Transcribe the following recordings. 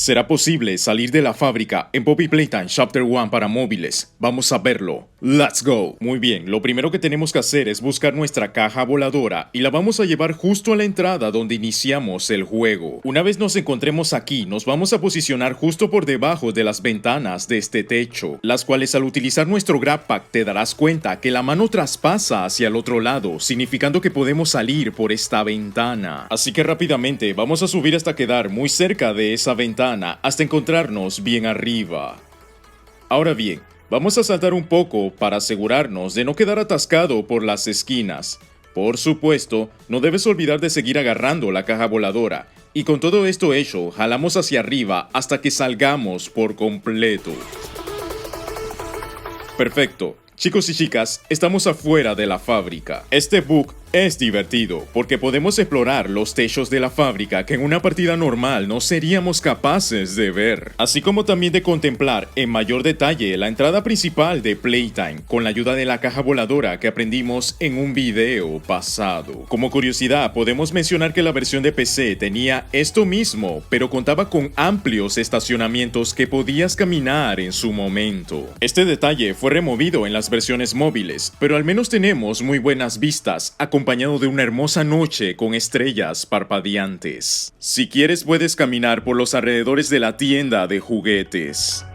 ¿Será posible salir de la fábrica en Poppy Playtime Chapter 1 para móviles? Vamos a verlo. ¡Let's go! Muy bien, lo primero que tenemos que hacer es buscar nuestra caja voladora y la vamos a llevar justo a la entrada donde iniciamos el juego. Una vez nos encontremos aquí, nos vamos a posicionar justo por debajo de las ventanas de este techo, las cuales al utilizar nuestro Grab Pack te darás cuenta que la mano traspasa hacia el otro lado, significando que podemos salir por esta ventana. Así que rápidamente vamos a subir hasta quedar muy cerca de esa ventana hasta encontrarnos bien arriba. Ahora bien, vamos a saltar un poco para asegurarnos de no quedar atascado por las esquinas. Por supuesto, no debes olvidar de seguir agarrando la caja voladora. Y con todo esto hecho, jalamos hacia arriba hasta que salgamos por completo. Perfecto. Chicos y chicas, estamos afuera de la fábrica. Este bug es divertido porque podemos explorar los techos de la fábrica que en una partida normal no seríamos capaces de ver, así como también de contemplar en mayor detalle la entrada principal de Playtime con la ayuda de la caja voladora que aprendimos en un video pasado. Como curiosidad, podemos mencionar que la versión de PC tenía esto mismo, pero contaba con amplios estacionamientos que podías caminar en su momento. Este detalle fue removido en las versiones móviles, pero al menos tenemos muy buenas vistas, acompañado de una hermosa noche con estrellas parpadeantes. Si quieres puedes caminar por los alrededores de la tienda de juguetes.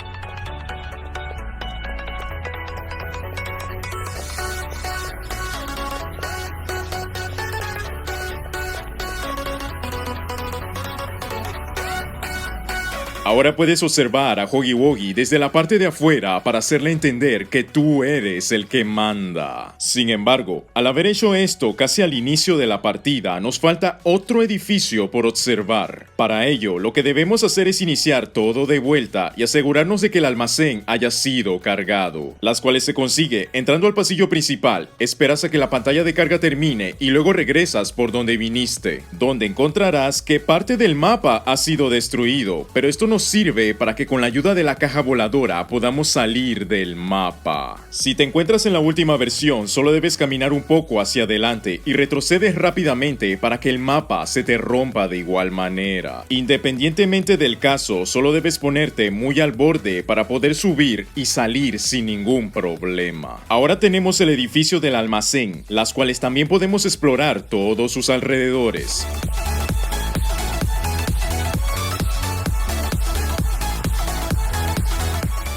Ahora puedes observar a Huggy Wuggy desde la parte de afuera para hacerle entender que tú eres el que manda. Sin embargo, al haber hecho esto casi al inicio de la partida, nos falta otro edificio por observar. Para ello, lo que debemos hacer es iniciar todo de vuelta y asegurarnos de que el almacén haya sido cargado, las cuales se consigue entrando al pasillo principal, esperas a que la pantalla de carga termine y luego regresas por donde viniste, donde encontrarás que parte del mapa ha sido destruido, pero esto nos sirve para que con la ayuda de la caja voladora podamos salir del mapa. Si te encuentras en la última versión, solo debes caminar un poco hacia adelante y retrocedes rápidamente para que el mapa se te rompa de igual manera. Independientemente del caso, solo debes ponerte muy al borde para poder subir y salir sin ningún problema. Ahora tenemos el edificio del almacén, las cuales también podemos explorar todos sus alrededores.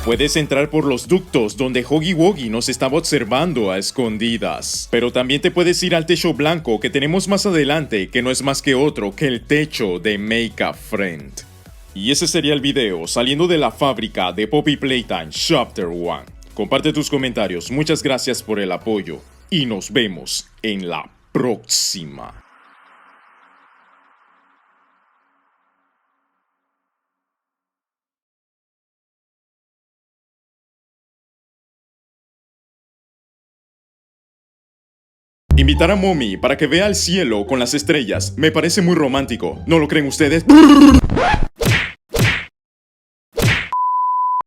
Puedes entrar por los ductos donde Huggy Wuggy nos estaba observando a escondidas. Pero también te puedes ir al techo blanco que tenemos más adelante, que no es más que otro que el techo de Make a Friend. Y ese sería el video saliendo de la fábrica de Poppy Playtime Chapter 1. Comparte tus comentarios, muchas gracias por el apoyo y nos vemos en la próxima. Invitar a Mommy para que vea el cielo con las estrellas me parece muy romántico, ¿no lo creen ustedes?